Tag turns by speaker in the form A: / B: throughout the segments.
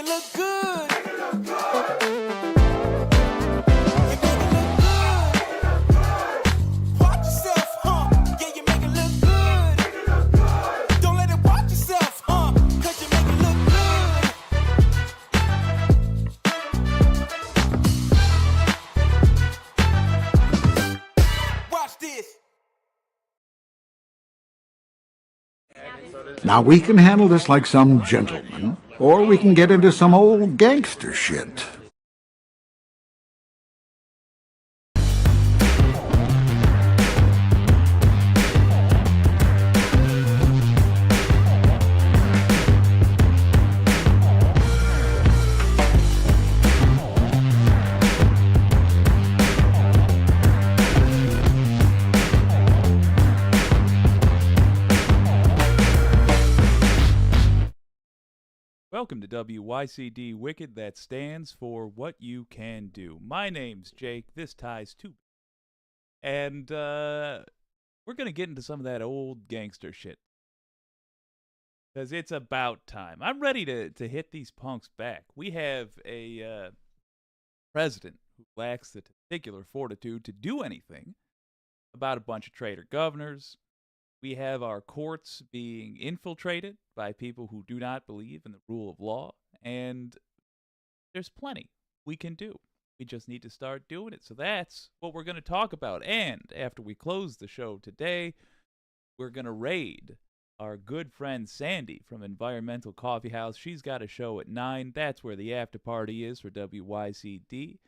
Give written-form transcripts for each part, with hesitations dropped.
A: it look good. You make it look good. Watch yourself, huh? Yeah, you make it look good. Don't let it watch yourself, huh? 'Cause you make it look good. Watch this.
B: Now, we can handle this like some gentlemen, or we can get into some old gangster shit.
C: Welcome to WYCD Wicked, that stands for What You Can Do. My name's Jake, this ties to... And, we're gonna get into some of that old gangster shit. Because it's about time. I'm ready to hit these punks back. We have a, president who lacks the testicular fortitude to do anything about a bunch of traitor governors. We have our courts being infiltrated by people who do not believe in the rule of law, and there's plenty we can do. We just need to start doing it. So that's what we're going to talk about. And after we close the show today, we're going to raid our good friend Sandy from Environmental Coffee House. She's got a show at 9. That's where the after party is for WYCD.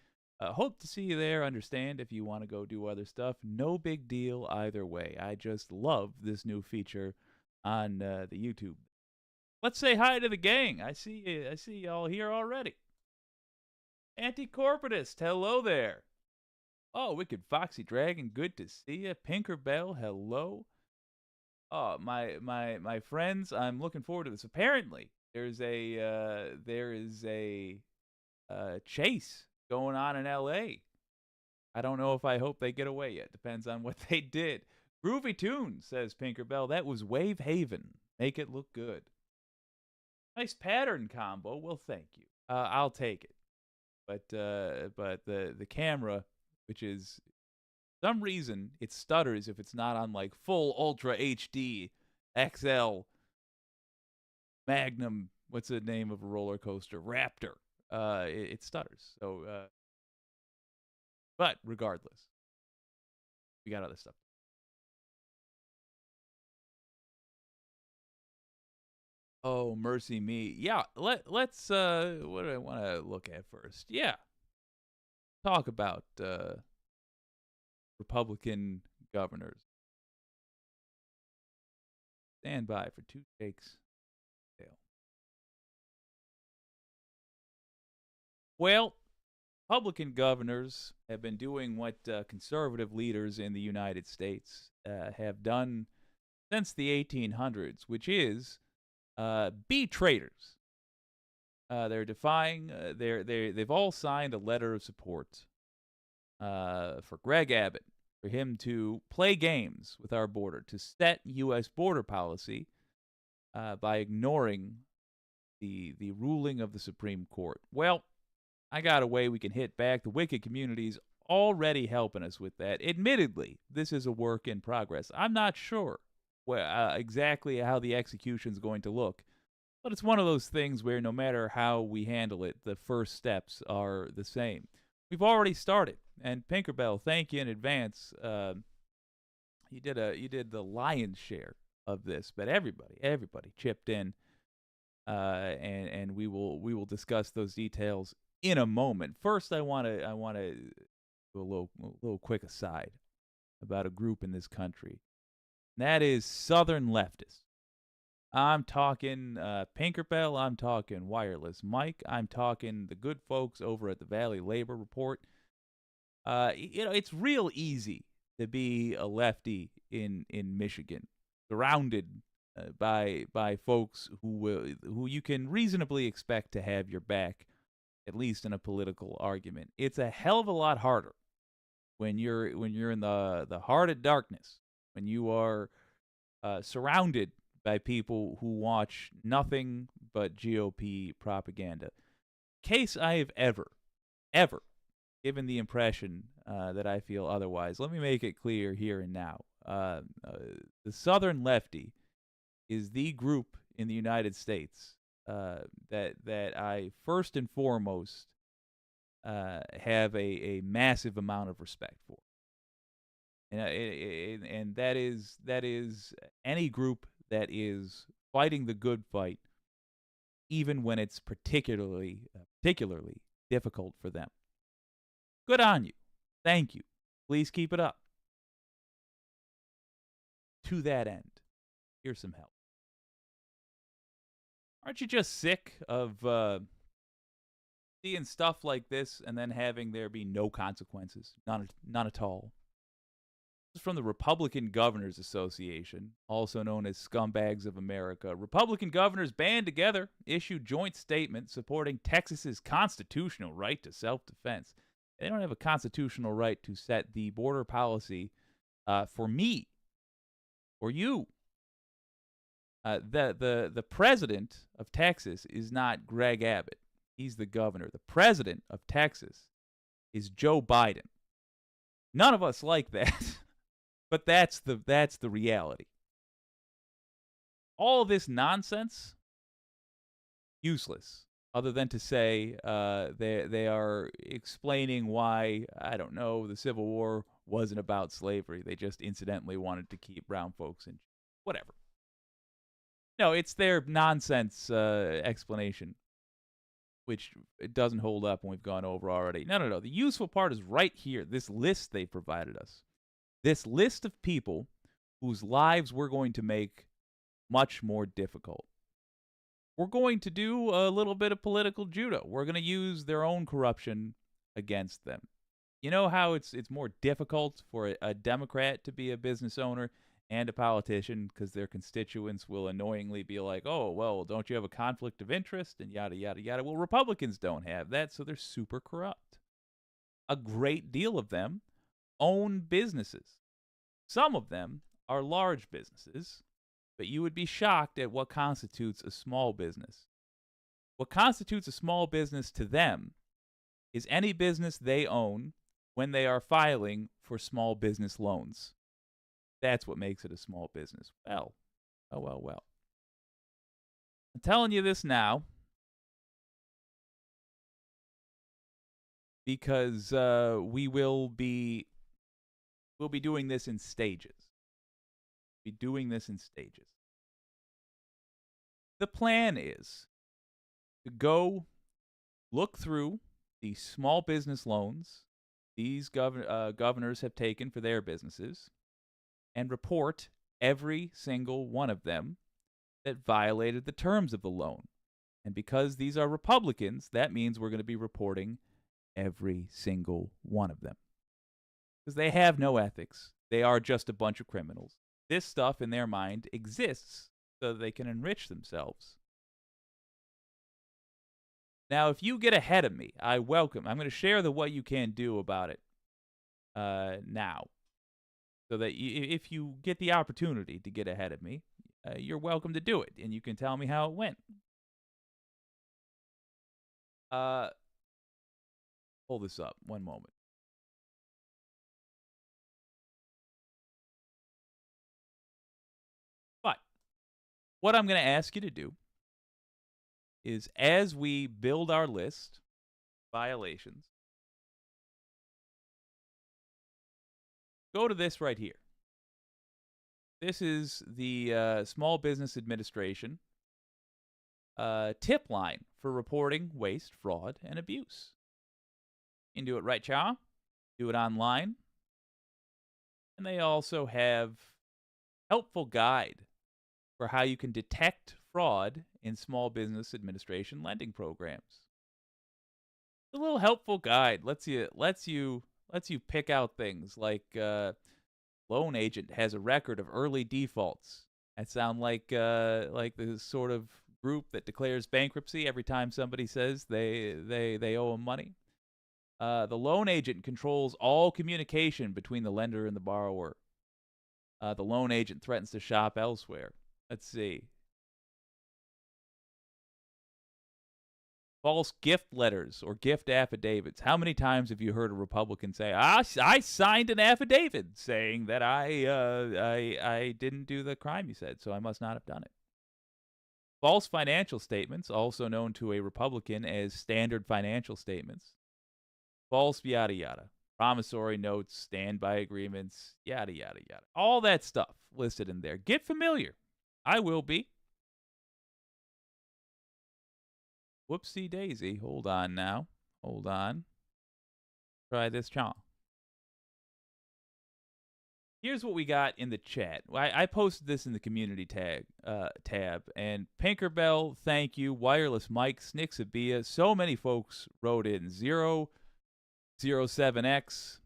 C: Hope to see you there. Understand if you want to go do other stuff. No big deal either way. I just love this new feature on the YouTube. Let's say hi to the gang. I see y'all here already. Anti-corporatist, hello there. Oh, Wicked Foxy Dragon, good to see you. Pinker Bell, hello. Oh, my friends, I'm looking forward to this. Apparently, there is a chase going on in L.A. I don't know if I hope they get away yet. Depends on what they did. Groovy Tune, says Pinker Bell. That was Wave Haven. Make it look good. Nice pattern combo. Well, thank you. I'll take it. But the camera, which is some reason it stutters if it's not on like full Ultra HD XL Magnum. What's the name of a roller coaster? Raptor. It stutters. So, but regardless, we got other stuff. Oh, mercy me. Yeah, let's what do I want to look at first? Yeah. Talk about Republican governors. Stand by for 2 Jakes. Well, Republican governors have been doing what conservative leaders in the United States have done since the 1800s, which is be traitors. They're defying. They've all signed a letter of support for Greg Abbott, for him to play games with our border, to set U.S. border policy by ignoring the ruling of the Supreme Court. Well, I got a way we can hit back. The Wicked community's already helping us with that. Admittedly, this is a work in progress. I'm not sure exactly how the execution's going to look, but it's one of those things where no matter how we handle it, the first steps are the same. We've already started, and Pinkerbell, thank you in advance. You did the lion's share of this, but everybody chipped in, and we will discuss those details in a moment. First, I want to do a little quick aside about a group in this country. And that is Southern leftists. I'm talking Pinkerbell. I'm talking Wireless Mike. I'm talking the good folks over at the Valley Labor Report. It's real easy to be a lefty in Michigan, surrounded by folks who you can reasonably expect to have your back, at least in a political argument. It's a hell of a lot harder when you're in the heart of darkness, when you are surrounded by people who watch nothing but GOP propaganda. Case I have ever given the impression that I feel otherwise. Let me make it clear here and now. The Southern lefty is the group in the United States that I first and foremost have a massive amount of respect for, and that is any group that is fighting the good fight, even when it's particularly difficult for them. Good on you. Thank you. Please keep it up. To that end, here's some help. Aren't you just sick of seeing stuff like this and then having there be no consequences? None at all. This is from the Republican Governors Association, also known as Scumbags of America. Republican governors band together, issued joint statement supporting Texas's constitutional right to self-defense. They don't have a constitutional right to set the border policy for me or you. The president of Texas is not Greg Abbott. He's the governor. The president of Texas is Joe Biden. None of us like that, but that's the reality. All this nonsense, useless. Other than to say they are explaining why, I don't know, the Civil War wasn't about slavery. They just incidentally wanted to keep brown folks in whatever. No, it's their nonsense explanation, which it doesn't hold up, and we've gone over already. No. The useful part is right here, this list they provided us. This list of people whose lives we're going to make much more difficult. We're going to do a little bit of political judo. We're going to use their own corruption against them. You know how it's more difficult for a Democrat to be a business owner and a politician because their constituents will annoyingly be like, oh, well, don't you have a conflict of interest? And yada, yada, yada. Well, Republicans don't have that, so they're super corrupt. A great deal of them own businesses. Some of them are large businesses, but you would be shocked at what constitutes a small business. What constitutes a small business to them is any business they own when they are filing for small business loans. That's what makes it a small business. Well. I'm telling you this now because we'll be doing this in stages. The plan is to go look through the small business loans these governors have taken for their businesses and report every single one of them that violated the terms of the loan. And because these are Republicans, that means we're going to be reporting every single one of them. Because they have no ethics. They are just a bunch of criminals. This stuff in their mind exists so that they can enrich themselves. Now, if you get ahead of me, I'm going to share the what you can do about it now. So that if you get the opportunity to get ahead of me, you're welcome to do it. And you can tell me how it went. Hold this up one moment. But what I'm going to ask you to do is, as we build our list of violations, go to this right here. This is the Small Business Administration tip line for reporting waste, fraud, and abuse. You can do it right, Cha. Do it online. And they also have helpful guide for how you can detect fraud in Small Business Administration lending programs. It's a little helpful guide. Lets you pick out things like loan agent has a record of early defaults. That sound like the sort of group that declares bankruptcy every time somebody says they owe them money. The loan agent controls all communication between the lender and the borrower. The loan agent threatens to shop elsewhere. Let's see. false gift letters or gift affidavits. How many times have you heard a Republican say, I signed an affidavit saying that I didn't do the crime you said, so I must not have done it. False financial statements, also known to a Republican as standard financial statements. False yada yada. Promissory notes, standby agreements, yada yada yada. All that stuff listed in there. Get familiar. I will be. Whoopsie daisy. Hold on now. Hold on. Try this chong. Here's what we got in the chat. I posted this in the community tab, and Pinkerbell, thank you. Wireless Mike, Snixabia, so many folks wrote in. 007X.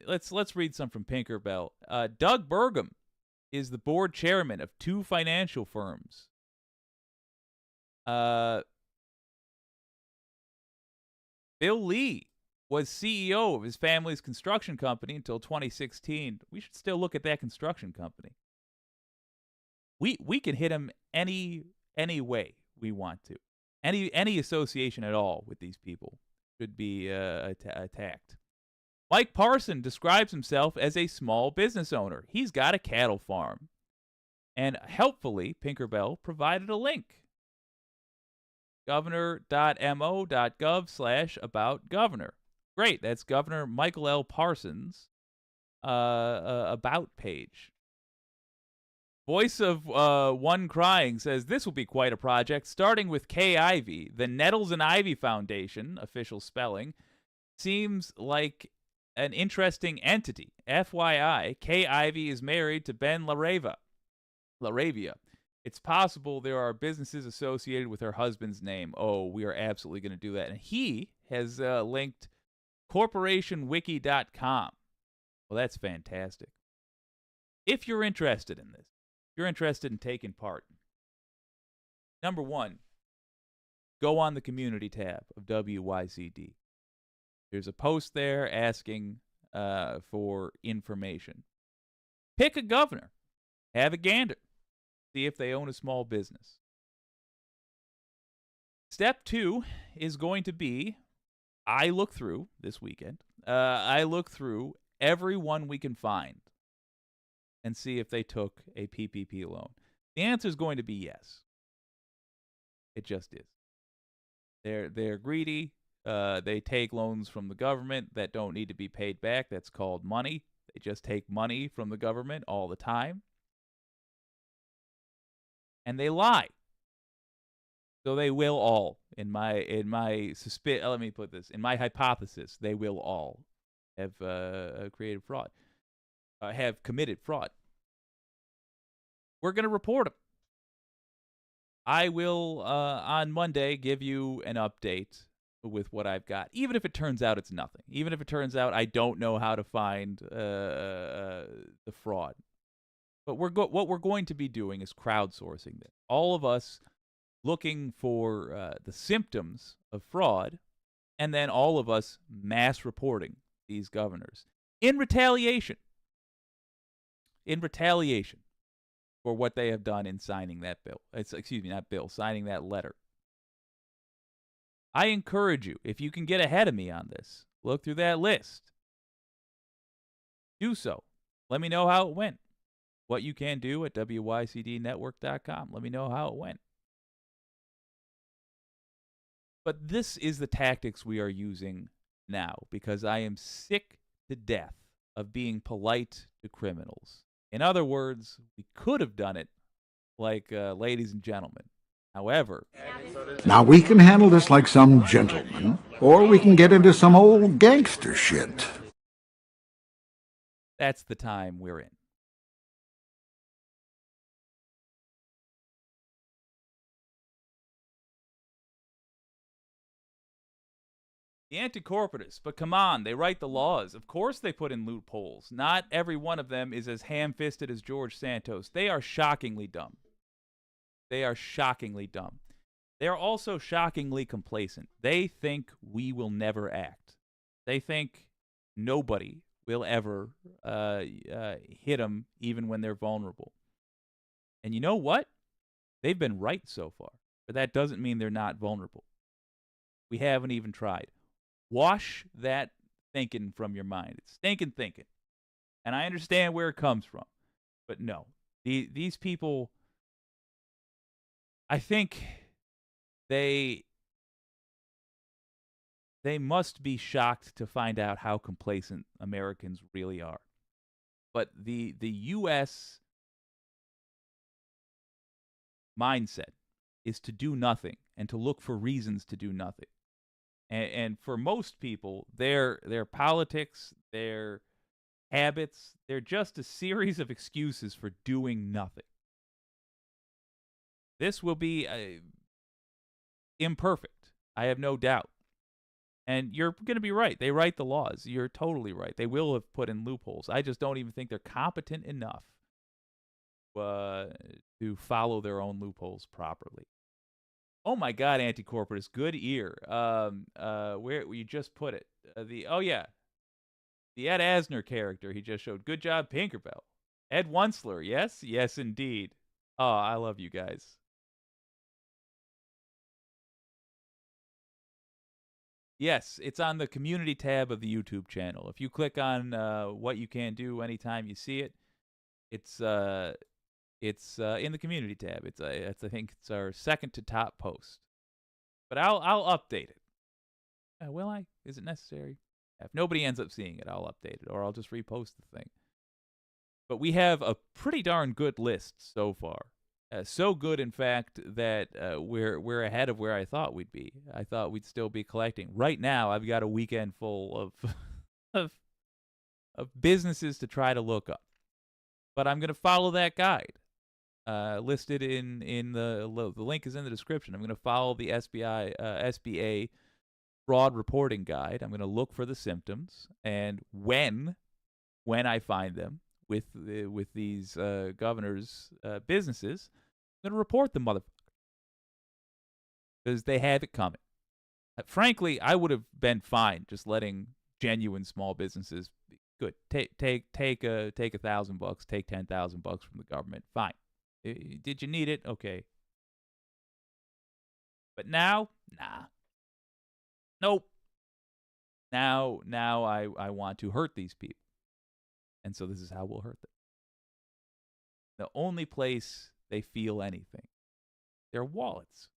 C: Let's read some from Pinkerbell. Doug Burgum is the board chairman of 2 financial firms. Bill Lee was CEO of his family's construction company until 2016. We should still look at that construction company. We can hit him any way we want to. Any association at all with these people should be attacked. Mike Parson describes himself as a small business owner. He's got a cattle farm. And helpfully, Pinkerbell provided a link. governor.mo.gov/about-governor. Great, that's Governor Michael L. Parsons' about page. Voice of One Crying says, this will be quite a project, starting with Kay Ivey. The Nettles and Ivy Foundation, official spelling, seems like an interesting entity. FYI, Kay Ivey is married to Ben LaRavia. It's possible there are businesses associated with her husband's name. Oh, we are absolutely going to do that. And he has linked corporationwiki.com. Well, that's fantastic. If you're interested in this, if you're interested in taking part, number one, go on the community tab of WYCD. There's a post there asking for information. Pick a governor. Have a gander. See if they own a small business. Step 2 is going to be, I look through this weekend, I look through everyone we can find and see if they took a PPP loan. The answer is going to be yes. It just is. They're greedy. They take loans from the government that don't need to be paid back. That's called money. They just take money from the government all the time. And they lie. So they will all, in my let me put this, in my hypothesis, they will all have created fraud, have committed fraud. We're going to report them. I will, on Monday, give you an update with what I've got, even if it turns out it's nothing. Even if it turns out I don't know how to find the fraud. But what we're going to be doing is crowdsourcing this. All of us looking for the symptoms of fraud, and then all of us mass reporting these governors in retaliation for what they have done in signing that bill. Signing that letter. I encourage you, if you can get ahead of me on this, look through that list. Do so. Let me know how it went. What you can do at WYCDnetwork.com. Let me know how it went. But this is the tactics we are using now because I am sick to death of being polite to criminals. In other words, we could have done it like ladies and gentlemen. However,
B: Now we can handle this like some gentlemen, or we can get into some old gangster shit.
C: that's the time we're in. The anti-corporatists, but come on, they write the laws. Of course they put in loopholes. Not every one of them is as ham-fisted as George Santos. They are shockingly dumb. They are shockingly dumb. They are also shockingly complacent. They think we will never act. They think nobody will ever hit them even when they're vulnerable. And you know what? They've been right so far. But that doesn't mean they're not vulnerable. We haven't even tried. Wash that thinking from your mind. It's stinking thinking. And I understand where it comes from. But no. These people, I think they must be shocked to find out how complacent Americans really are. But the U.S. mindset is to do nothing and to look for reasons to do nothing. And for most people, their politics, their habits, they're just a series of excuses for doing nothing. This will be imperfect. I have no doubt. And you're going to be right. They write the laws. You're totally right. They will have put in loopholes. I just don't even think they're competent enough to follow their own loopholes properly. Oh my God, anti-corporatist, good ear. Where you just put it? The Ed Asner character he just showed. Good job, Pinkerbell. Ed Wunsler, yes, yes indeed. Oh, I love you guys. Yes, it's on the community tab of the YouTube channel. If you click on what you can do anytime you see it, it's in the community tab. It's I think it's our second to top post. But I'll update it. Will I? Is it necessary? If nobody ends up seeing it, I'll update it, or I'll just repost the thing. But we have a pretty darn good list so far. So good, in fact, that we're ahead of where I thought we'd be. I thought we'd still be collecting. Right now, I've got a weekend full of businesses to try to look up. But I'm going to follow that guide. Listed in the link is in the description. I'm going to follow the SBA fraud reporting guide. I'm going to look for the symptoms, and when I find them with these governors' businesses, I'm going to report the motherfucker because they have it coming. Frankly, I would have been fine just letting genuine small businesses be good. Take $1,000, take $10,000 from the government. Fine. Did you need it? Okay. But now, nah. Nope. Now I want to hurt these people. And so this is how we'll hurt them. The only place they feel anything, their wallets.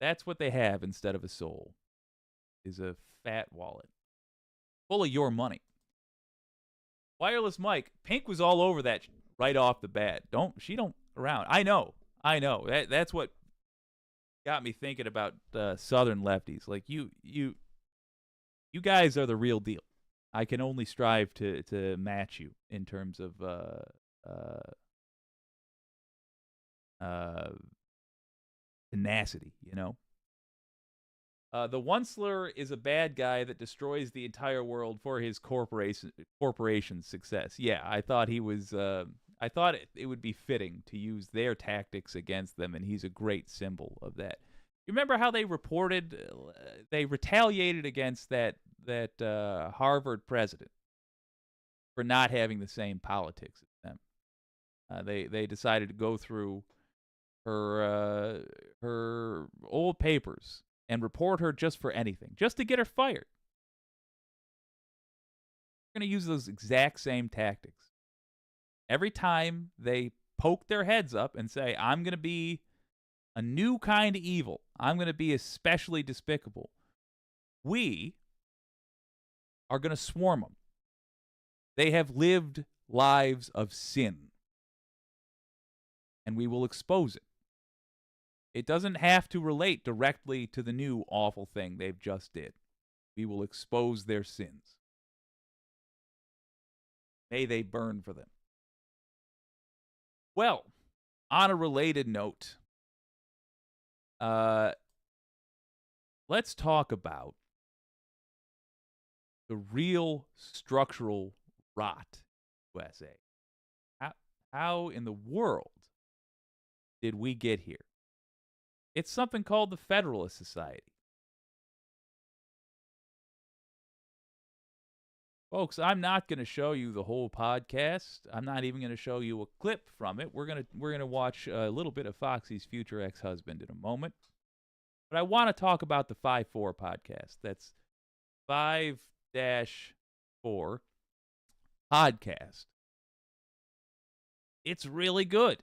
C: That's what they have instead of a soul, is a fat wallet full of your money. Wireless Mike, Pink was all over that right off the bat. She don't around. I know. That's what got me thinking about Southern lefties. Like you guys are the real deal. I can only strive to match you in terms of tenacity, you know. The Wunsler is a bad guy that destroys the entire world for his corporation's success. Yeah, I thought he was. I thought it would be fitting to use their tactics against them, and he's a great symbol of that. You remember how they retaliated against that Harvard president for not having the same politics as them. They decided to go through her old papers and report her just for anything, just to get her fired. We're going to use those exact same tactics. Every time they poke their heads up and say, I'm going to be a new kind of evil, I'm going to be especially despicable, we are going to swarm them. They have lived lives of sin, and we will expose it. It doesn't have to relate directly to the new awful thing they've just did. We will expose their sins. May they burn for them. Well, on a related note, let's talk about the real structural rot in the USA. How in the world did we get here? It's something called the Federalist Society. Folks, I'm not going to show you the whole podcast. I'm not even going to show you a clip from it. We're going to watch a little bit of Foxy's future ex-husband in a moment. But I want to talk about the 5-4 podcast. That's 5-4 podcast. It's really good.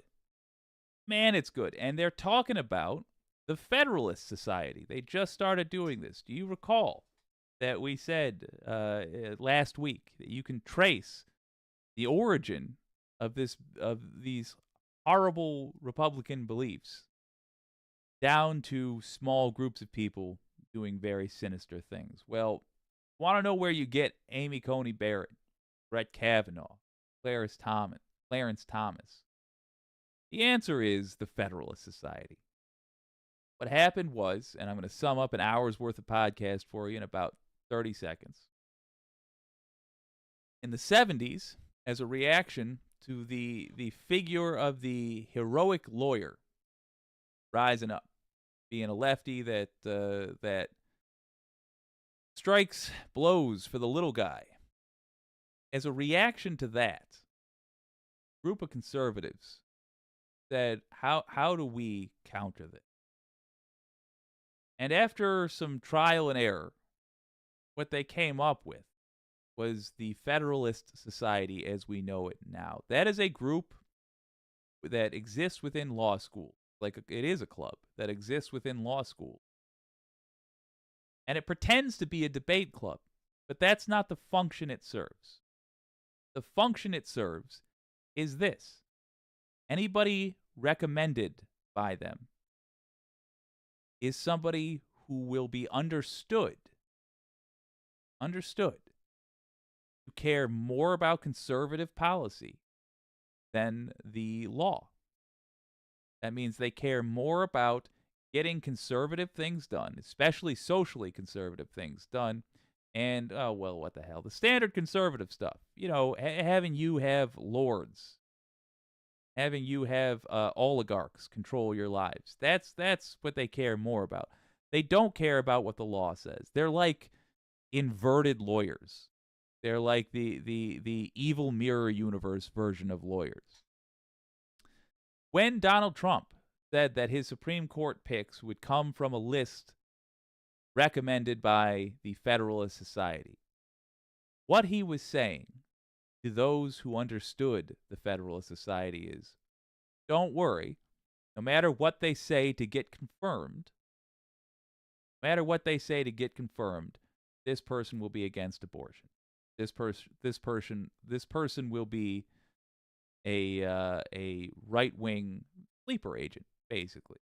C: Man, it's good. And they're talking about the Federalist Society. They just started doing this. Do you recall that we said last week that you can trace the origin of these horrible Republican beliefs down to small groups of people doing very sinister things? Well, want to know where you get Amy Coney Barrett, Brett Kavanaugh, Clarence Thomas? The answer is the Federalist Society. What happened was, and I'm going to sum up an hour's worth of podcast for you in about 30 seconds. In the 70s, as a reaction to the figure of the heroic lawyer rising up, being a lefty that strikes blows for the little guy. As a reaction to that, a group of conservatives said, how do we counter this? And after some trial and error, what they came up with was the Federalist Society as we know it now. That is a group that exists within law school. It is a club that exists within law school. And it pretends to be a debate club, but that's not the function it serves. The function it serves is this. Anybody recommended by them is somebody who will be understood to care more about conservative policy than the law. That means they care more about getting conservative things done, especially socially conservative things done, and, what the hell, the standard conservative stuff. You know, having you have lords, having you have oligarchs control your lives. That's what they care more about. They don't care about what the law says. They're like inverted lawyers. They're like the evil mirror universe version of lawyers. When Donald Trump said that his Supreme Court picks would come from a list recommended by the Federalist Society, what he was saying to those who understood the Federalist Society is, don't worry, no matter what they say to get confirmed, this person will be against abortion. This person will be a right-wing sleeper agent, basically.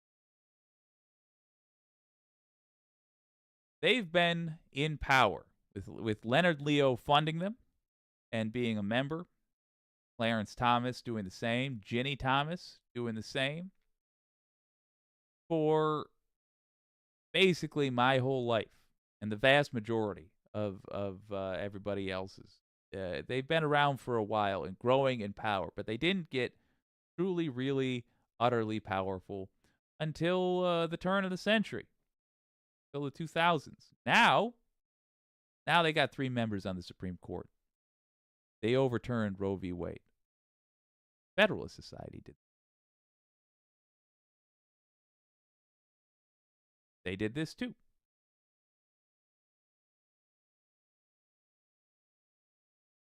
C: They've been in power with Leonard Leo funding them and being a member, Clarence Thomas doing the same, Ginny Thomas doing the same, for basically my whole life and the vast majority of everybody else's. They've been around for a while and growing in power, but they didn't get truly, really, utterly powerful until the turn of the century, until the 2000s. Now they got 3 members on the Supreme Court. They overturned Roe v. Wade. Federalist Society did. They did this too.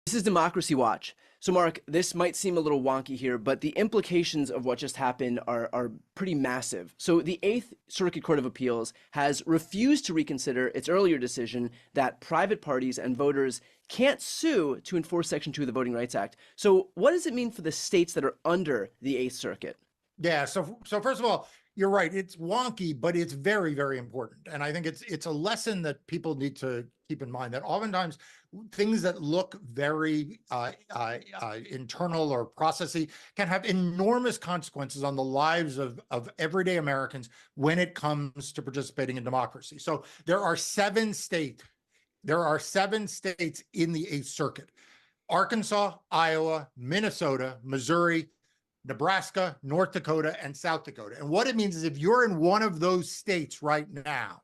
D: This is Democracy Watch. So, Mark, this might seem a little wonky here, but the implications of what just happened are pretty massive. So the Eighth Circuit Court of Appeals has refused to reconsider its earlier decision that private parties and voters can't sue to enforce Section 2 of the Voting Rights Act. So what does it mean for the states that are under the Eighth Circuit?
E: Yeah, so first of all, you're right. It's wonky, but it's very, very important. And I think it's a lesson that people need to keep in mind, that oftentimes things that look very internal or processy can have enormous consequences on the lives of everyday Americans when it comes to participating in democracy. So there are 7 states in the Eighth Circuit: Arkansas, Iowa, Minnesota, Missouri, Nebraska, North Dakota, and South Dakota. And what it means is if you're in one of those states right now,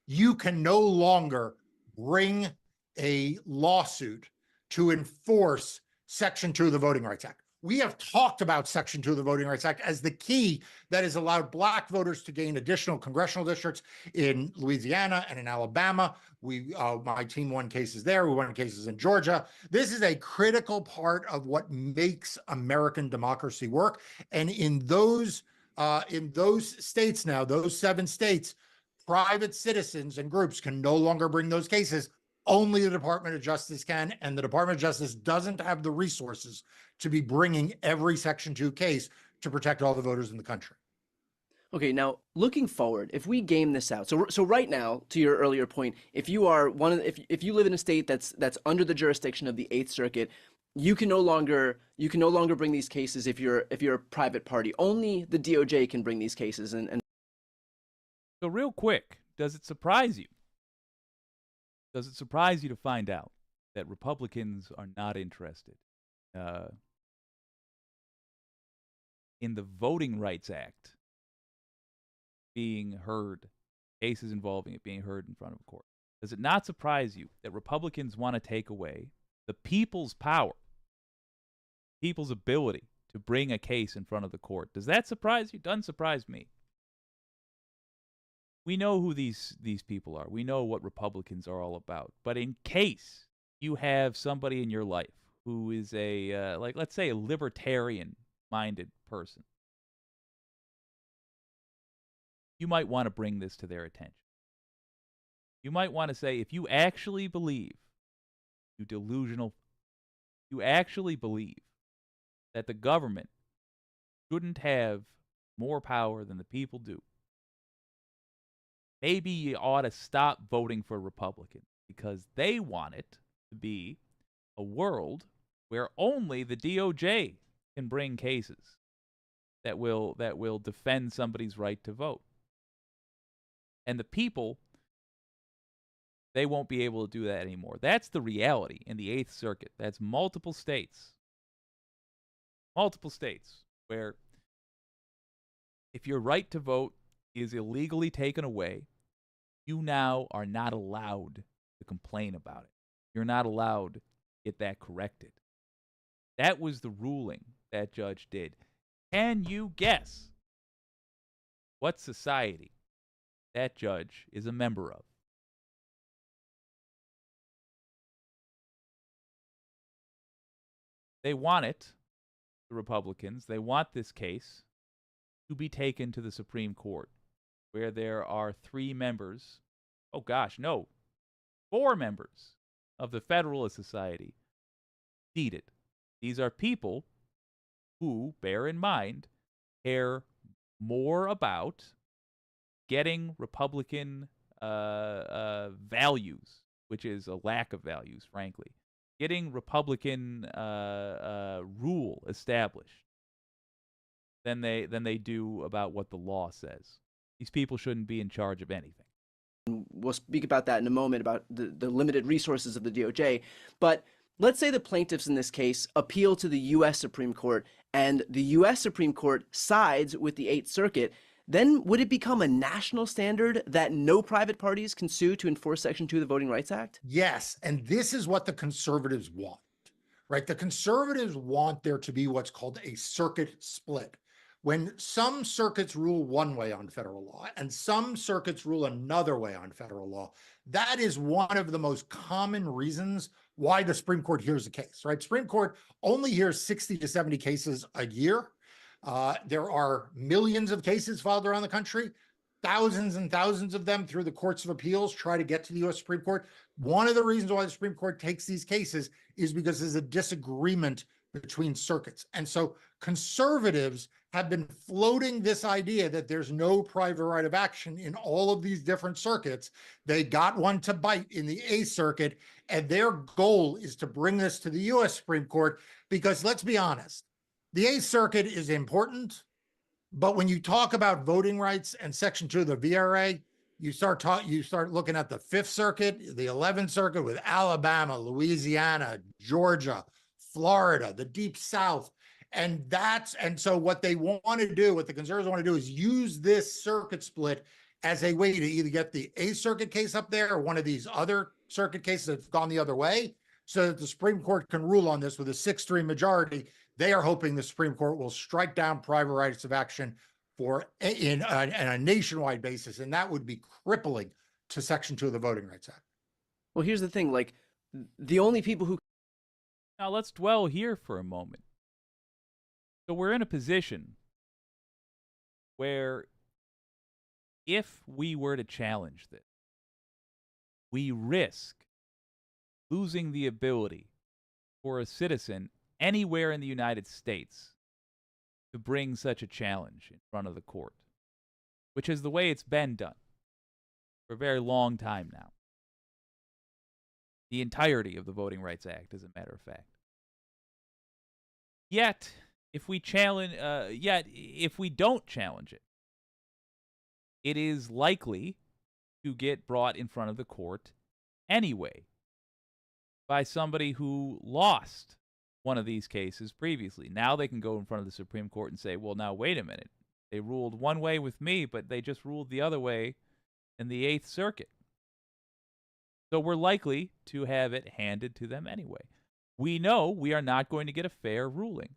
E: you can no longer bring a lawsuit to enforce Section 2 of the Voting Rights Act. we have talked about Section 2 of the Voting Rights Act as the key that has allowed Black voters to gain additional congressional districts in Louisiana and in Alabama. My team won cases there. We won cases in Georgia. This is a critical part of what makes American democracy work. And in those states now, those 7 states, private citizens and groups can no longer bring those cases. Only the Department of Justice can, and the Department of Justice doesn't have the resources to be bringing every Section 2 case to protect all the voters in the country.
D: Okay, now looking forward, if we game this out, so right now, to your earlier point, if you are if you live in a state that's under the jurisdiction of the Eighth Circuit, you can no longer bring these cases if you're a private party. Only the DOJ can bring these cases. And
C: So real quick, does it surprise you? Does it surprise you to find out that Republicans are not interested in the Voting Rights Act being heard, cases involving it being heard in front of a court? Does it not surprise you that Republicans want to take away the people's power, people's ability to bring a case in front of the court? Does that surprise you? Doesn't surprise me. We know who these people are. We know what Republicans are all about. But in case you have somebody in your life who is a, let's say, a libertarian-minded person, you might want to bring this to their attention. You might want to say, if you actually believe, you actually believe that the government shouldn't have more power than the people do, maybe you ought to stop voting for Republicans, because they want it to be a world where only the DOJ can bring cases that will defend somebody's right to vote. And the people, they won't be able to do that anymore. That's the reality in the Eighth Circuit. That's multiple states where if your right to vote is illegally taken away, you now are not allowed to complain about it. You're not allowed to get that corrected. That was the ruling that judge did. Can you guess what society that judge is a member of? They want it, the Republicans, they want this case to be taken to the Supreme Court, where there are 4 members of the Federalist Society seated. These are people who, bear in mind, care more about getting Republican values, which is a lack of values, frankly, getting Republican rule established than they do about what the law says. These people shouldn't be in charge of anything.
D: we'll speak about that in a moment, about the limited resources of the DOJ. But let's say the plaintiffs in this case appeal to the U.S. Supreme Court, and the U.S. Supreme Court sides with the Eighth Circuit. Then would it become a national standard that no private parties can sue to enforce Section 2 of the Voting Rights Act?
E: Yes, and this is what the conservatives want, right? The conservatives want there to be what's called a circuit split. When some circuits rule one way on federal law and some circuits rule another way on federal law, that is one of the most common reasons why the Supreme Court hears a case, right? Supreme Court only hears 60 to 70 cases a year. There are millions of cases filed around the country. Thousands and thousands of them through the courts of appeals try to get to the U.S. Supreme Court. One of the reasons why the Supreme Court takes these cases is because there's a disagreement between circuits. And so conservatives have been floating this idea that there's no private right of action in all of these different circuits. They got one to bite in the Eighth Circuit, and their goal is to bring this to the U.S. Supreme Court because, let's be honest, the Eighth Circuit is important, but when you talk about voting rights and Section 2 of the VRA, you start looking at the Fifth Circuit, the 11th Circuit with Alabama, Louisiana, Georgia, Florida, the Deep South. And so what they want to do, what the conservatives want to do, is use this circuit split as a way to either get the Eighth Circuit case up there or one of these other circuit cases that's gone the other way, so that the Supreme Court can rule on this with a 6-3 majority. They are hoping the Supreme Court will strike down private rights of action in a nationwide basis, and that would be crippling to Section 2 of the Voting Rights Act.
D: Well, here's the thing, like, the only people who
C: Now let's dwell here for a moment. So we're in a position where if we were to challenge this, we risk losing the ability for a citizen anywhere in the United States to bring such a challenge in front of the court, which is the way it's been done for a very long time now. The entirety of the Voting Rights Act, as a matter of fact. Yet, if we don't challenge it, it is likely to get brought in front of the court anyway by somebody who lost one of these cases previously. Now they can go in front of the Supreme Court and say, well, now wait a minute. They ruled one way with me, but they just ruled the other way in the Eighth Circuit. So we're likely to have it handed to them anyway. We know we are not going to get a fair ruling.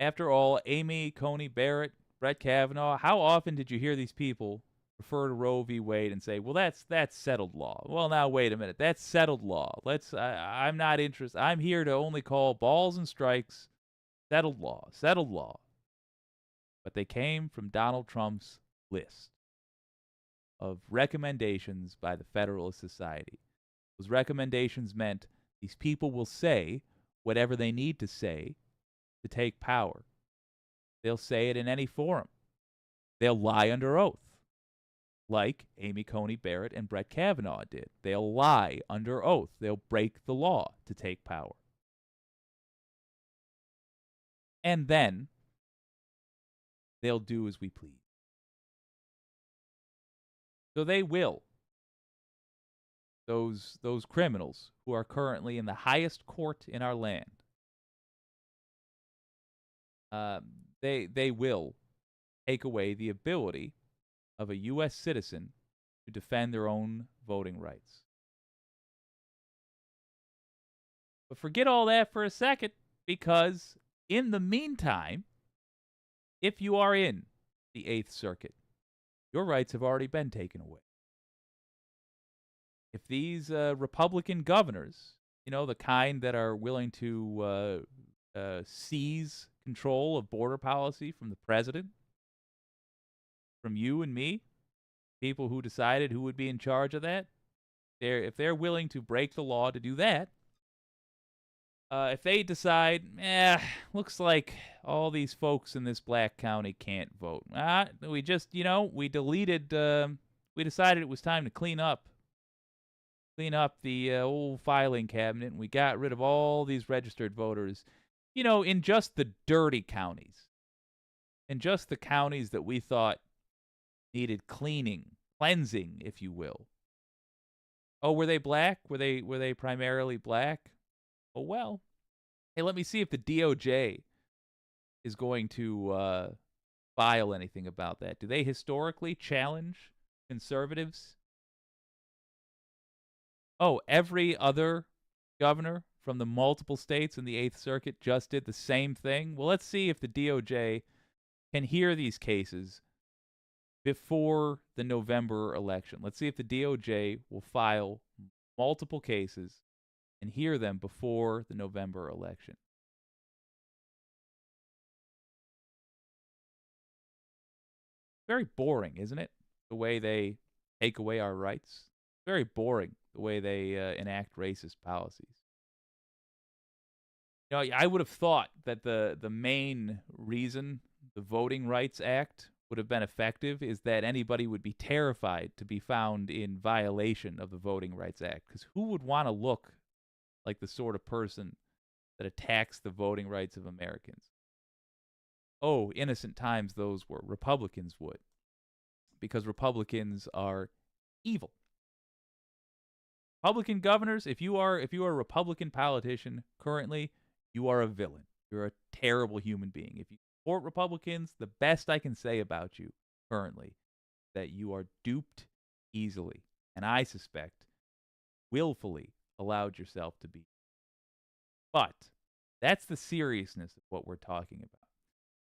C: After all, Amy Coney Barrett, Brett Kavanaugh, how often did you hear these people refer to Roe v. Wade and say, well, that's settled law. Well, now, wait a minute. That's settled law. I'm not interested. I'm here to only call balls and strikes settled law. But they came from Donald Trump's list of recommendations by the Federalist Society. Those recommendations meant these people will say whatever they need to say to take power. They'll say it in any forum. They'll lie under oath, like Amy Coney Barrett and Brett Kavanaugh did. They'll lie under oath. They'll break the law to take power. And then they'll do as we please. So they will. Those criminals who are currently in the highest court in our land, they will take away the ability of a U.S. citizen to defend their own voting rights. But forget all that for a second, because in the meantime, if you are in the Eighth Circuit, your rights have already been taken away. If these Republican governors, the kind that are willing to seize control of border policy from the president, from you and me, people who decided who would be in charge of that, if they're willing to break the law to do that, if they decide, looks like all these folks in this black county can't vote. We just, we decided it was time to clean up the old filing cabinet, and we got rid of all these registered voters, in just the dirty counties, in just the counties that we thought needed cleansing, if you will. Oh, were they black? Were they primarily black? Oh, well. Hey, let me see if the DOJ is going to file anything about that. Do they historically challenge conservatives? Oh, every other governor from the multiple states in the Eighth Circuit just did the same thing? Well, let's see if the DOJ can hear these cases before the November election. Let's see if the DOJ will file multiple cases and hear them before the November election. Very boring, isn't it? The way they take away our rights. Very boring, the way they enact racist policies. I would have thought that the main reason the Voting Rights Act would have been effective is that anybody would be terrified to be found in violation of the Voting Rights Act. Because who would want to look like the sort of person that attacks the voting rights of Americans? Oh, innocent times those were. Republicans would. Because Republicans are evil. Republican governors, if you are a Republican politician currently, you are a villain. You're a terrible human being. If you support Republicans, the best I can say about you currently is that you are duped easily. And I suspect willfully allowed yourself to be. But that's the seriousness of what we're talking about.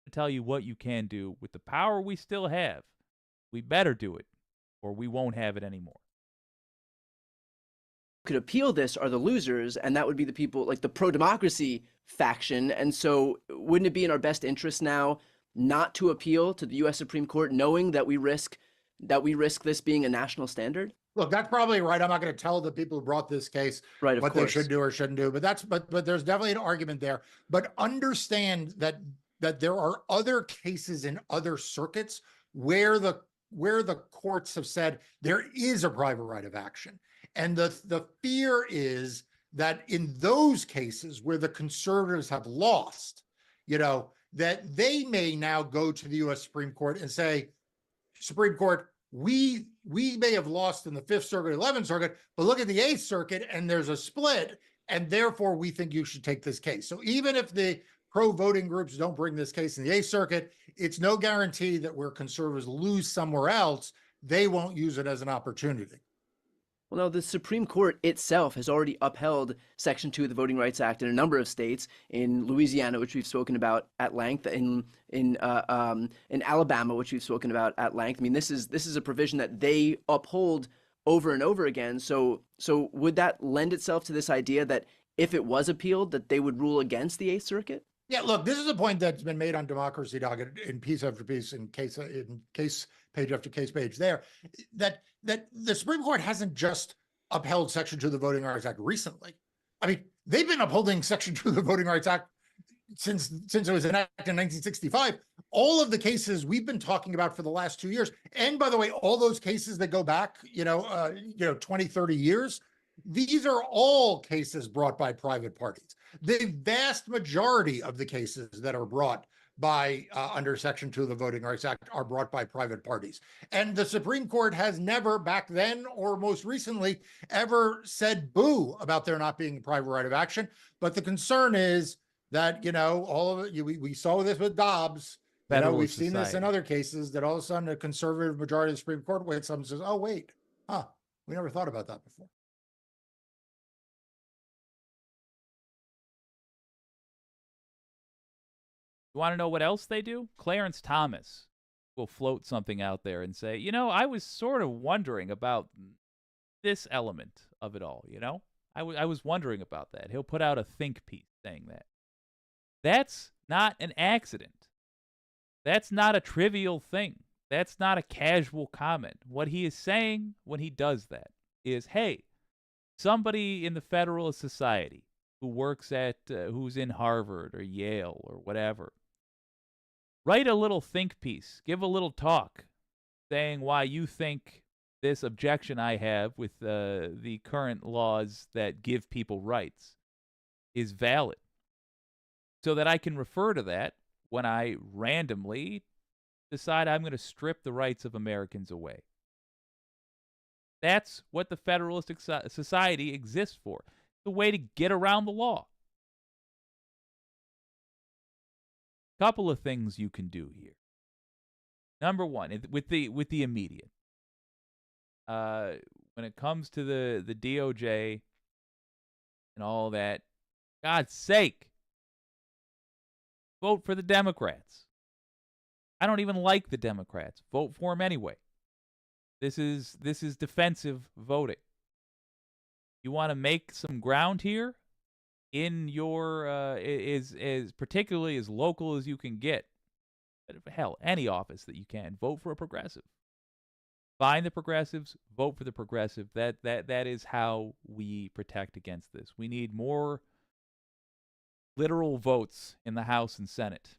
C: To tell you what you can do with the power we still have, we better do it, or we won't have it anymore.
D: Could appeal this are the losers, and that would be the people like the pro-democracy faction. And so wouldn't it be in our best interest now not to appeal to the US Supreme Court, knowing that we risk this being a national standard?
E: Look, that's probably right. I'm not going to tell the people who brought this case
D: Right, of
E: what
D: course.
E: they should do or shouldn't do, but there's definitely an argument there. But understand that there are other cases in other circuits where the courts have said there is a private right of action. And the fear is that in those cases where the conservatives have lost, that they may now go to the US Supreme Court and say, Supreme Court, we may have lost in the 5th Circuit, 11th Circuit, but look at the 8th Circuit and there's a split, and therefore we think you should take this case. So even if the pro-voting groups don't bring this case in the 8th Circuit, it's no guarantee that where conservatives lose somewhere else, they won't use it as an opportunity.
D: Well, no, the Supreme Court itself has already upheld Section 2 of the Voting Rights Act in a number of states, in Louisiana, which we've spoken about at length, in Alabama, which we've spoken about at length. I mean, this is a provision that they uphold over and over again. So would that lend itself to this idea that if it was appealed, that they would rule against the 8th Circuit?
E: Yeah, look, this is a point that's been made on Democracy Docket in piece after piece, in case page after case page there, that the Supreme Court hasn't just upheld Section 2 of the Voting Rights Act recently. I mean, they've been upholding Section 2 of the Voting Rights Act since it was enacted in 1965. All of the cases we've been talking about for the last 2 years, and by the way, all those cases that go back, 20, 30 years, these are all cases brought by private parties. The vast majority of the cases that are brought by under Section 2 of the Voting Rights Act are brought by private parties. And the Supreme Court has never back then or most recently ever said boo about there not being a private right of action. But the concern is that, all of it, we saw this with Dobbs. We've seen this in other cases, that all of a sudden a conservative majority of the Supreme Court waits up and says, oh, wait, we never thought about that before.
C: You want to know what else they do? Clarence Thomas will float something out there and say, I was sort of wondering about this element of it all, I was wondering about that. He'll put out a think piece saying that. That's not an accident. That's not a trivial thing. That's not a casual comment. What he is saying when he does that is, hey, somebody in the Federalist Society who works who's in Harvard or Yale or whatever, write a little think piece, give a little talk saying why you think this objection I have with the current laws that give people rights is valid, so that I can refer to that when I randomly decide I'm going to strip the rights of Americans away. That's what the Federalist Society exists for. It's a way to get around the law. Couple of things you can do here. Number one, with the immediate, when it comes to the DOJ and all that, God's sake, vote for the Democrats. I don't even like the Democrats. Vote for them anyway. This is defensive voting. You want to make some ground here in your is particularly as local as you can get. Hell, any office that you can, vote for a progressive. Find the progressives, vote for the progressive. That is how we protect against this. We need more literal votes in the House and Senate.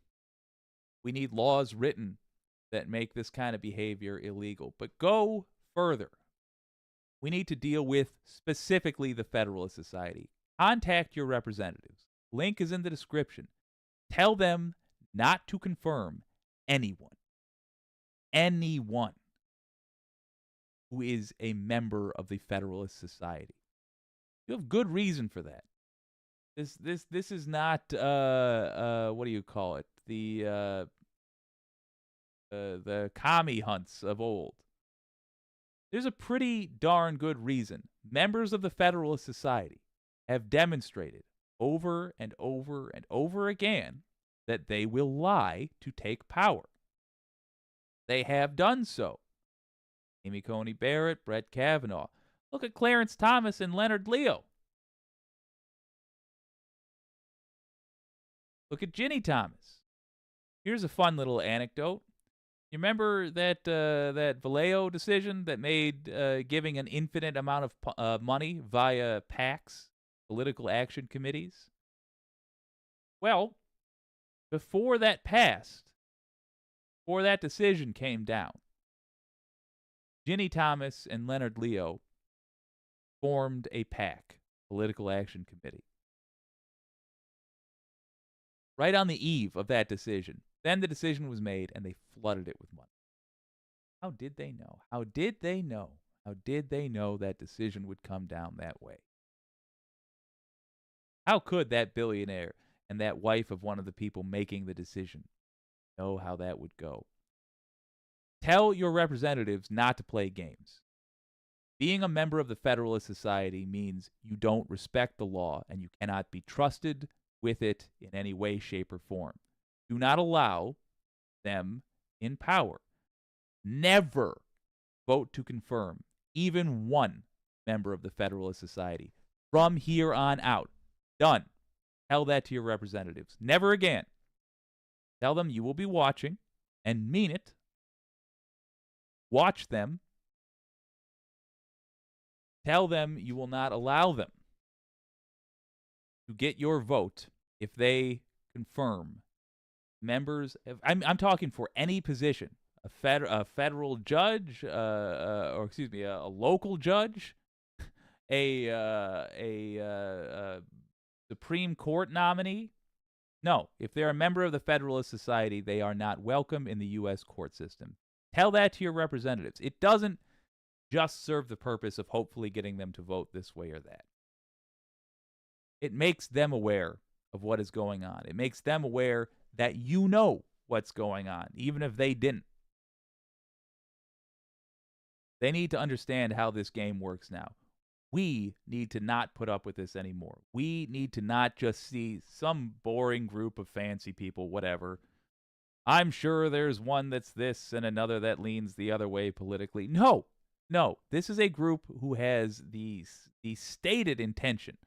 C: We need laws written that make this kind of behavior illegal. But go further. We need to deal with specifically the Federalist Society. Contact your representatives. Link is in the description. Tell them not to confirm anyone who is a member of the Federalist Society. You have good reason for that. This is not what do you call it? The commie hunts of old. there's a pretty darn good reason members of the Federalist Society have demonstrated over and over and over again that they will lie to take power. They have done so. Amy Coney Barrett, Brett Kavanaugh. Look at Clarence Thomas and Leonard Leo. Look at Ginny Thomas. Here's a fun little anecdote. You remember that that Vallejo decision that made giving an infinite amount of money via PACs, political action committees? Well, before that passed, before that decision came down, Ginny Thomas and Leonard Leo formed a PAC, Political Action Committee. Right on the eve of that decision. Then the decision was made, and they flooded it with money. How did they know? How did they know? How did they know that decision would come down that way? How could that billionaire and that wife of one of the people making the decision know how that would go? Tell your representatives not to play games. Being a member of the Federalist Society means you don't respect the law, and you cannot be trusted with it in any way, shape, or form. Do not allow them in power. Never vote to confirm even one member of the Federalist Society from here on out. Done. Tell that to your representatives. Never again. Tell them you will be watching and mean it. Watch them. Tell them you will not allow them to get your vote if they confirm members. I'm talking for any position, a federal judge, or excuse me, a local judge, a Supreme Court nominee. No, if they're a member of the Federalist Society, they are not welcome in the U.S. court system. Tell that to your representatives. It doesn't just serve the purpose of hopefully getting them to vote this way or that. It makes them aware of what is going on. It makes them aware that you know what's going on, even if they didn't. They need to understand how this game works now. We need to not put up with this anymore. We need to not just see some boring group of fancy people, whatever. I'm sure there's one that's this and another that leans the other way politically. No. This is a group who has the stated intention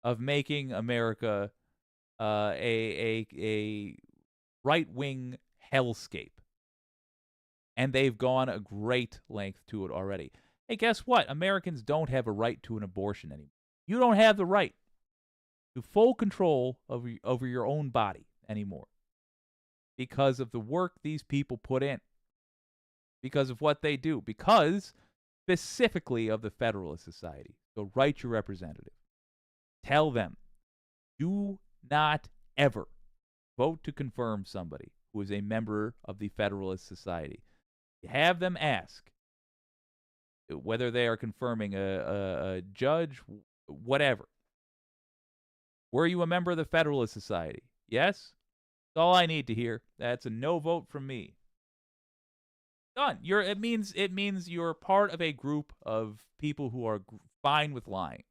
C: of making America a right-wing hellscape. And they've gone a great length to it already. Hey, guess what? Americans don't have a right to an abortion anymore. You don't have the right to full control over your own body anymore because of the work these people put in, because of what they do, because specifically of the Federalist Society. So write your representative. Tell them, do not ever vote to confirm somebody who is a member of the Federalist Society. Have them ask whether they are confirming a judge, whatever. Were you a member of the Federalist Society? Yes? That's all I need to hear. That's a no vote from me. Done. It means you're part of a group of people who are fine with lying.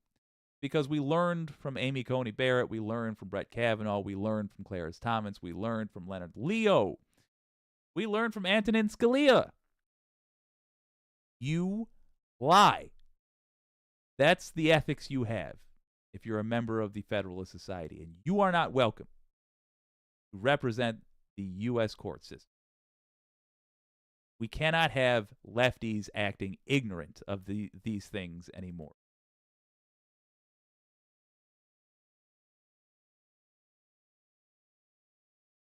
C: Because we learned from Amy Coney Barrett, we learned from Brett Kavanaugh, we learned from Clarence Thomas, we learned from Leonard Leo, we learned from Antonin Scalia. You lie. That's the ethics you have if you're a member of the Federalist Society, and you are not welcome to represent the U.S. court system. We cannot have lefties acting ignorant of these things anymore.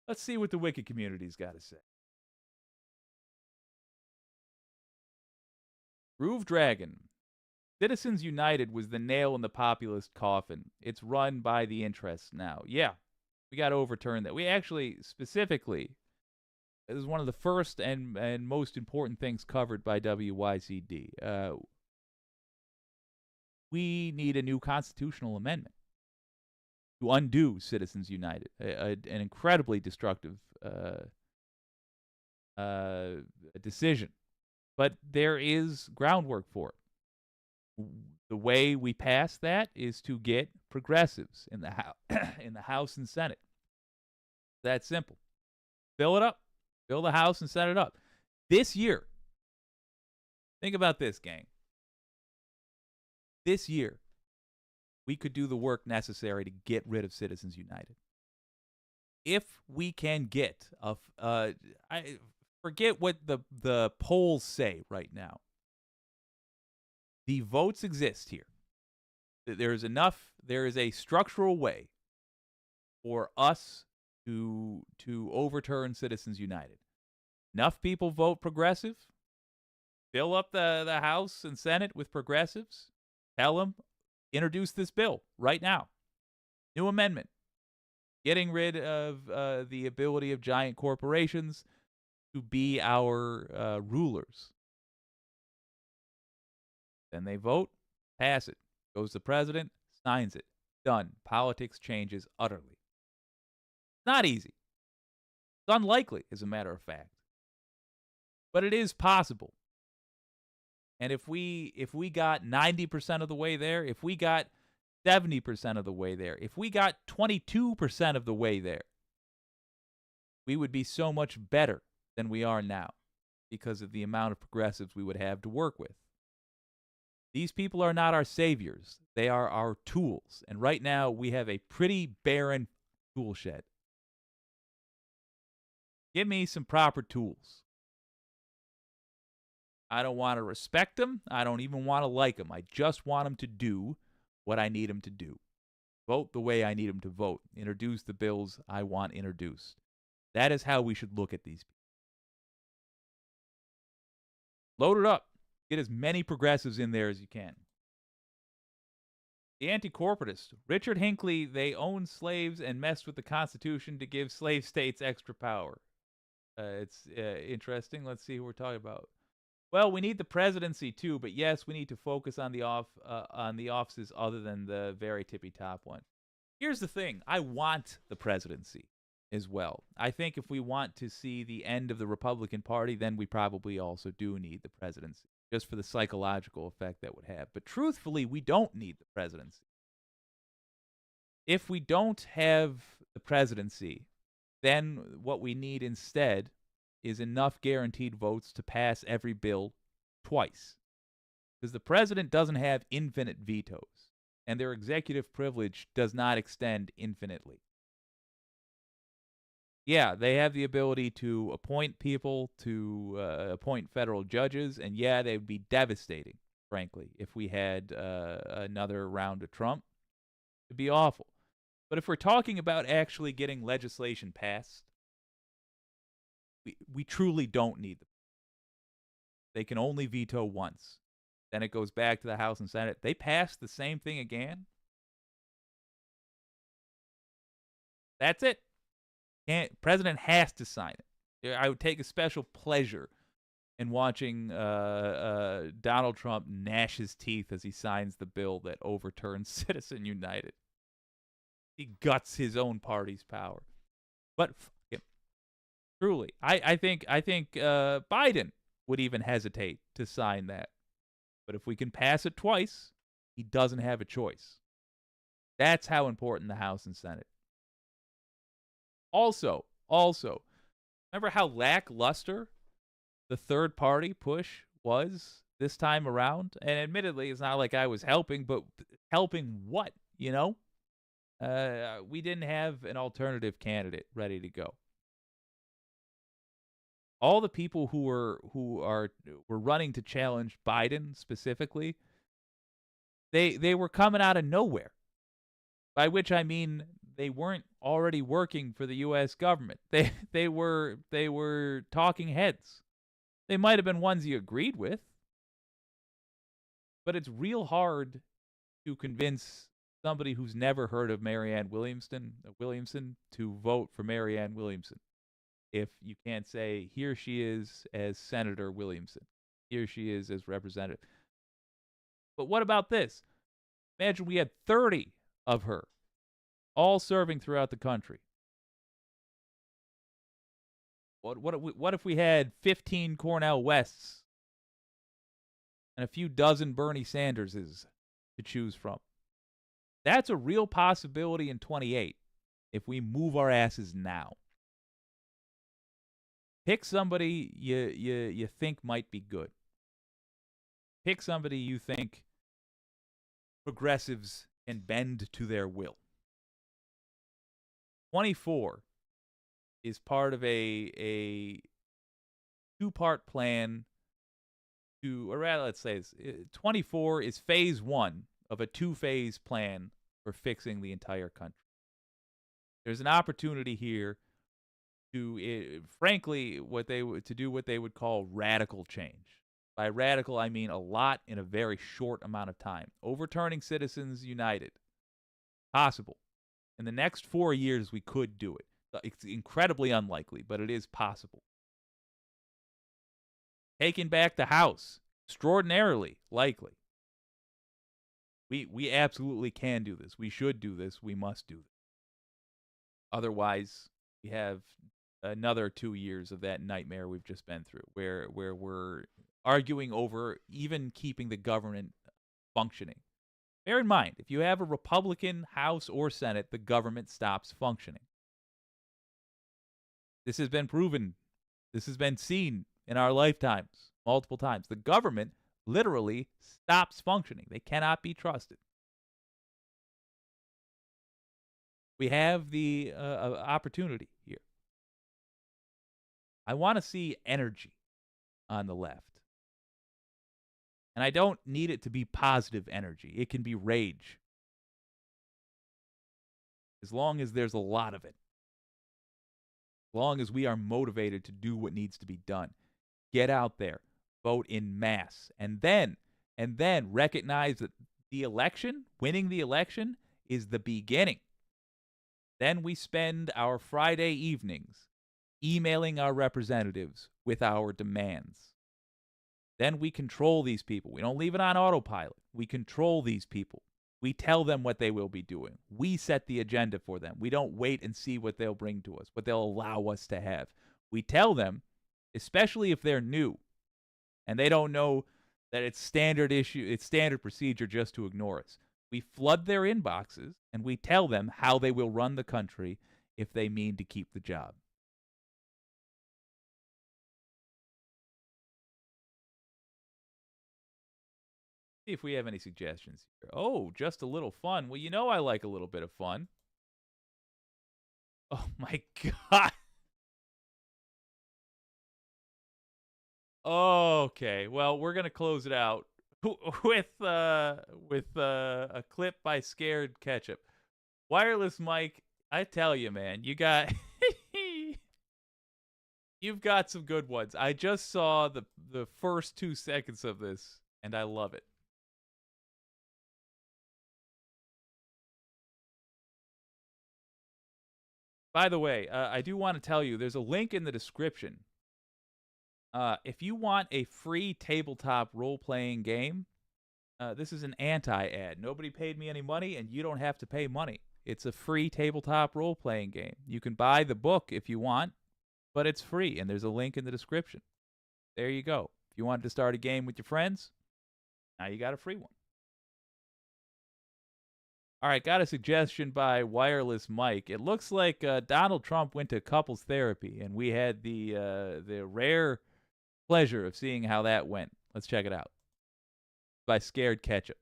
C: Let's see what the Wiki community's got to say. Groove Dragon. Citizens United was the nail in the populist coffin. It's run by the interests now. Yeah, we got to overturn that. We actually, specifically, it was one of the first and most important things covered by WYCD. We need a new constitutional amendment to undo Citizens United, an incredibly destructive decision but there is groundwork for it. The way we pass that is to get progressives in the in the House and Senate. That simple. Fill it up. Fill the House and Senate up. This year, think about this, gang. This year, we could do the work necessary to get rid of Citizens United. If we can get I forget what the polls say right now. The votes exist here. There is enough. There is a structural way for us to overturn Citizens United. Enough people vote progressive. Fill up the House and Senate with progressives. Tell them, introduce this bill right now. New amendment. Getting rid of the ability of giant corporations to be our rulers. Then they vote, pass it. Goes the president, signs it. Done. Politics changes utterly. Not easy. It's unlikely, as a matter of fact. But it is possible. And if we got 90% of the way there, if we got 70% of the way there, if we got 22% of the way there, we would be so much better than we are now because of the amount of progressives we would have to work with. These people are not our saviors. They are our tools. And right now, we have a pretty barren tool shed. Give me some proper tools. I don't want to respect them. I don't even want to like them. I just want them to do what I need them to do. Vote the way I need them to vote. Introduce the bills I want introduced. That is how we should look at these people. Load it up. Get as many progressives in there as you can. The anti-corporatists, Richard Hinckley, they owned slaves and messed with the Constitution to give slave states extra power. It's interesting. Let's see who we're talking about. Well, we need the presidency too, but yes, we need to focus on the offices other than the very tippy top one. Here's the thing: I want the presidency as well. I think if we want to see the end of the Republican Party, then we probably also do need the presidency, just for the psychological effect that would have. But truthfully, we don't need the presidency. If we don't have the presidency, then what we need instead is enough guaranteed votes to pass every bill twice. Because the president doesn't have infinite vetoes, and their executive privilege does not extend infinitely. Yeah, they have the ability to appoint people, to appoint federal judges, and yeah, they would be devastating, frankly, if we had another round of Trump. It'd be awful. But if we're talking about actually getting legislation passed, we truly don't need them. They can only veto once. Then it goes back to the House and Senate. They pass the same thing again. That's it. President has to sign it. I would take a special pleasure in watching Donald Trump gnash his teeth as he signs the bill that overturns Citizen United. He guts his own party's power. But truly, I think Biden would even hesitate to sign that. But if we can pass it twice, he doesn't have a choice. That's how important the House and Senate. Also, remember how lackluster the third party push was this time around? And admittedly, it's not like I was helping, but helping what, you know? We didn't have an alternative candidate ready to go. All the people who were running to challenge Biden specifically, they were coming out of nowhere. By which I mean they weren't already working for the U.S. government. They were talking heads. They might have been ones you agreed with, but it's real hard to convince somebody who's never heard of Marianne Williamson to vote for Marianne Williamson. If you can't say, here she is as Senator Williamson, here she is as representative. But what about this? Imagine we had 30 of her, all serving throughout the country. What if we had 15 Cornell Wests and a few dozen Bernie Sanderses to choose from. That's a real possibility in 28 if we move our asses now. Pick somebody you think might be good. Pick somebody you think progressives can bend to their will. 24 is part of a two-part plan to, or rather, let's say this, 24 is phase 1 of a two-phase plan for fixing the entire country. There's an opportunity here to, frankly, to do what they would call radical change. By radical, I mean a lot in a very short amount of time. Overturning Citizens United. Possible. In the next 4 years, we could do it. It's incredibly unlikely, but it is possible. Taking back the House. Extraordinarily likely. We absolutely can do this. We should do this. We must do this. Otherwise, we have another 2 years of that nightmare we've just been through, where we're arguing over even keeping the government functioning. Bear in mind, if you have a Republican House or Senate, the government stops functioning. This has been proven. This has been seen in our lifetimes multiple times. The government literally stops functioning. They cannot be trusted. We have the opportunity here. I want to see energy on the left. And I don't need it to be positive energy. It can be rage. As long as there's a lot of it. As long as we are motivated to do what needs to be done. Get out there. Vote in mass. And then recognize that the election, winning the election, is the beginning. Then we spend our Friday evenings emailing our representatives with our demands. Then we control these people. We don't leave it on autopilot. We control these people. We tell them what they will be doing. We set the agenda for them. We don't wait and see what they'll bring to us, what they'll allow us to have. We tell them, especially if they're new and they don't know that it's standard procedure just to ignore us. We flood their inboxes and we tell them how they will run the country if they mean to keep the job. See if we have any suggestions here. Oh, just a little fun. Well, you know I like a little bit of fun. Oh my God. Okay, well, we're gonna close it out with a clip by Scared Ketchup. Wireless Mike, I tell you, man, you've got some good ones. I just saw the first 2 seconds of this, and I love it. By the way, I do want to tell you, there's a link in the description. If you want a free tabletop role-playing game, this is an anti-ad. Nobody paid me any money, and you don't have to pay money. It's a free tabletop role-playing game. You can buy the book if you want, but it's free, and there's a link in the description. There you go. If you wanted to start a game with your friends, now you got a free one. All right, got a suggestion by Wireless Mike. It looks like Donald Trump went to couples therapy, and we had the rare pleasure of seeing how that went. Let's check it out. By Scared Ketchup.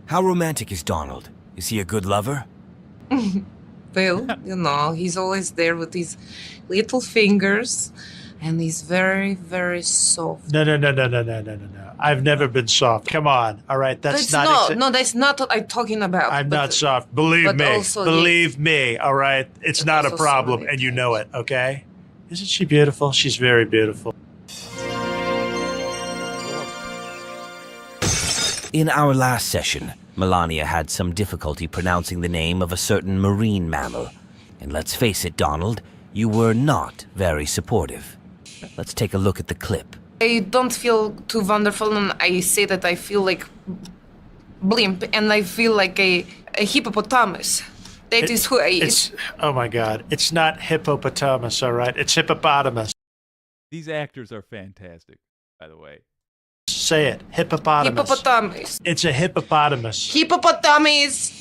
F: How romantic is Donald? Is he a good lover?
G: Well, you know, he's always there with these little fingers, and he's very, very soft.
H: No. I've never been soft. Come on. All right. That's not.
G: No, that's not what I'm talking about.
H: I'm not soft. Believe me. Believe me. All right. It's not a problem, and you know it. Okay. Isn't she beautiful? She's very beautiful.
F: In our last session, Melania had some difficulty pronouncing the name of a certain marine mammal. And let's face it, Donald, you were not very supportive. Let's take a look at the clip.
G: I don't feel too wonderful, and I say that I feel like blimp, and I feel like a hippopotamus. That is who I am.
H: Oh my God. It's not hippopotamus, all right? It's hippopotamus.
C: These actors are fantastic. by the way.
H: Say it. Hippopotamus.
G: Hippopotamus.
H: It's a hippopotamus.
G: Hippopotamus.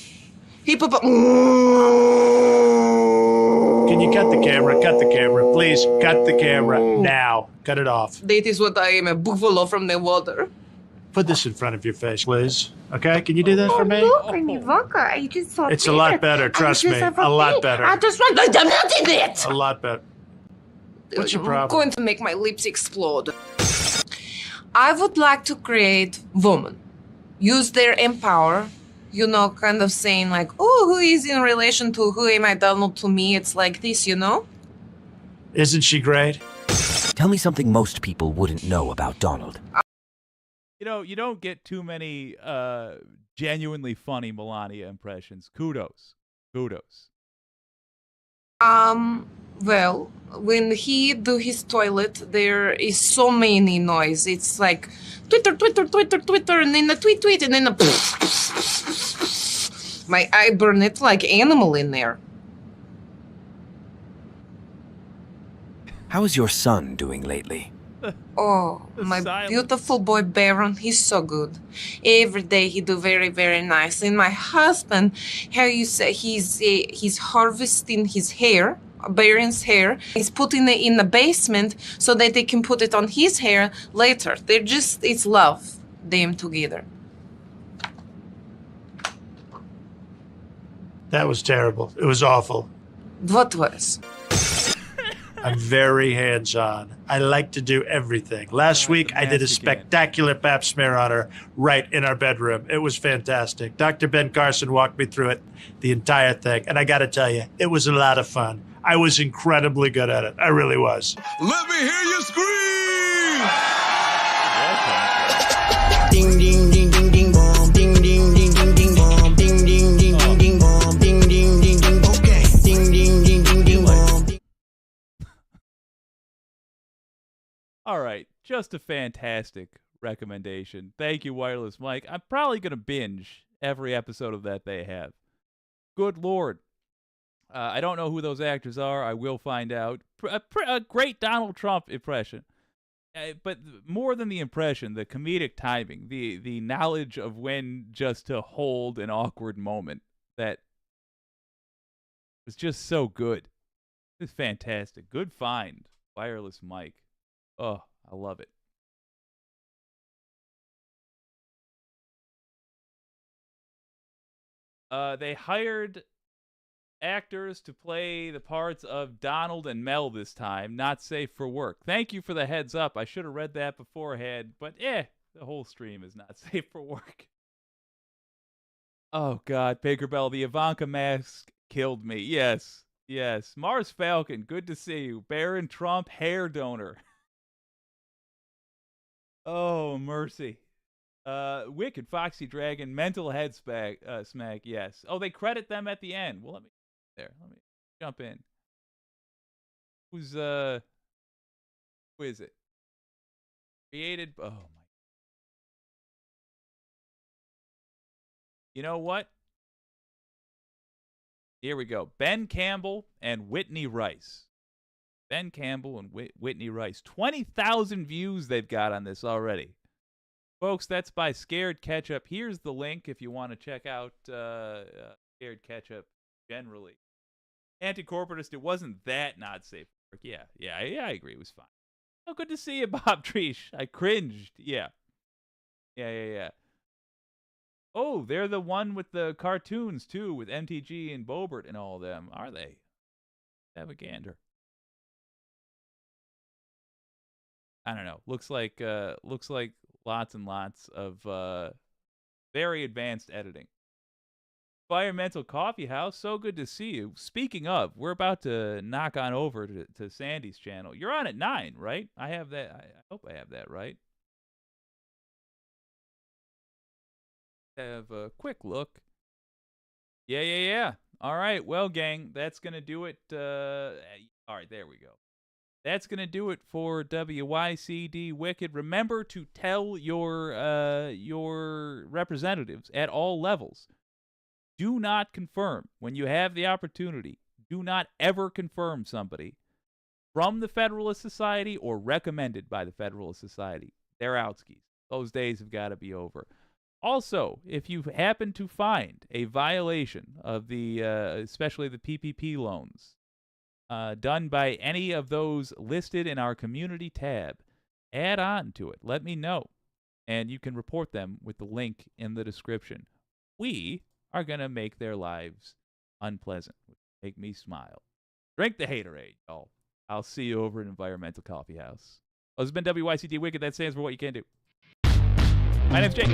H: Can you cut the camera? Cut the camera. Please, cut the camera now. Cut it off.
G: That is what I am, a buffalo from the water.
H: Put this in front of your face, Liz. Okay? Can you do that for me?
I: Look, I'm Ivanka. I just saw
H: It's a lot better, trust me. A lot better.
I: I just want I'm not in it.
H: A lot better. What's your
G: I'm
H: problem?
G: going to make my lips explode. I would like to create women. Use their empower. You know, kind of saying like, oh, who is in relation to who am I, Donald, to me? It's like this, you know?
H: Isn't she great?
F: Tell me something most people wouldn't know about Donald.
C: You know, you don't get too many genuinely funny Melania impressions. Kudos.
G: Well, when he do his toilet, there is so many noise. It's like Twitter, and then a tweet, and then a my eye burn it like animal in there.
F: How is your son doing lately?
G: Oh, my
C: silence.
G: beautiful boy Baron, he's so good. Every day he do very, very nice. And my husband, how you say, he's harvesting his hair, Baron's hair. He's putting it in the basement so that they can put it on his hair later. It's love, them together.
H: That was terrible. It was awful.
G: What was?
H: I'm very hands-on. I like to do everything. Last week, I did a spectacular pap smear on her right in our bedroom. It was fantastic. Dr. Ben Carson walked me through it, the entire thing. And I got to tell you, it was a lot of fun. I was incredibly good at it. I really was.
A: Let me hear you scream!
J: Ding ding ding ding ding boom. Ding ding ding ding ding boom. Ding ding ding ding ding boom. Ding ding ding ding. Okay. Ding ding ding ding ding boom.
C: All right, just a fantastic recommendation. Thank you, Wireless Mike. I'm probably going to binge every episode of that they have. Good Lord. I don't know who those actors are. I will find out. A great Donald Trump impression. But more than the impression, the comedic timing, the knowledge of when just to hold an awkward moment that was just so good. It's fantastic. Good find, Wireless Mike. Oh, I love it. They hired actors to play the parts of Donald and Mel this time. Not safe for work. Thank you for the heads up. I should have read that beforehand, but the whole stream is not safe for work. Oh, God, Baker Bell, the Ivanka mask killed me. Yes. Mars Falcon, good to see you. Baron Trump, hair donor. Oh, mercy. Wicked Foxy Dragon, mental head smack, yes. Oh, they credit them at the end. Well, let me jump in. Who is it? Created, oh my. You know what? Here we go. Ben Campbell and Whitney Rice. Ben Campbell and Whitney Rice. 20,000 views they've got on this already. Folks, that's by Scared Ketchup. Here's the link if you want to check out Scared Ketchup generally. Anti-corporatist, it wasn't that not safe for work. Yeah, I agree. It was fine. Oh, good to see you, Bob Treesh. I cringed. Yeah. Oh, they're the one with the cartoons, too, with MTG and Bobert and all of them, are they? Have a gander. I don't know. Looks like lots and lots of very advanced editing. Environmental Coffee House, so good to see you. Speaking of, we're about to knock on over to Sandy's channel. You're on at 9, right? I have that. I hope I have that right. Have a quick look. Yeah. All right, well, gang, that's going to do it. All right, there we go. That's going to do it for WYCD Wicked. Remember to tell your representatives at all levels. Do not confirm. When you have the opportunity, do not ever confirm somebody from the Federalist Society or recommended by the Federalist Society. they're outskis. Those days have got to be over. Also, if you happen to find a violation of the, especially the PPP loans, done by any of those listed in our community tab, add on to it. Let me know. And you can report them with the link in the description. We are going to make their lives unpleasant. Make me smile. Drink the haterade, y'all. I'll see you over at Environmental Coffee House. Oh, this has been WYCD Wicked. That stands for What You Can't Do. My name's Jake.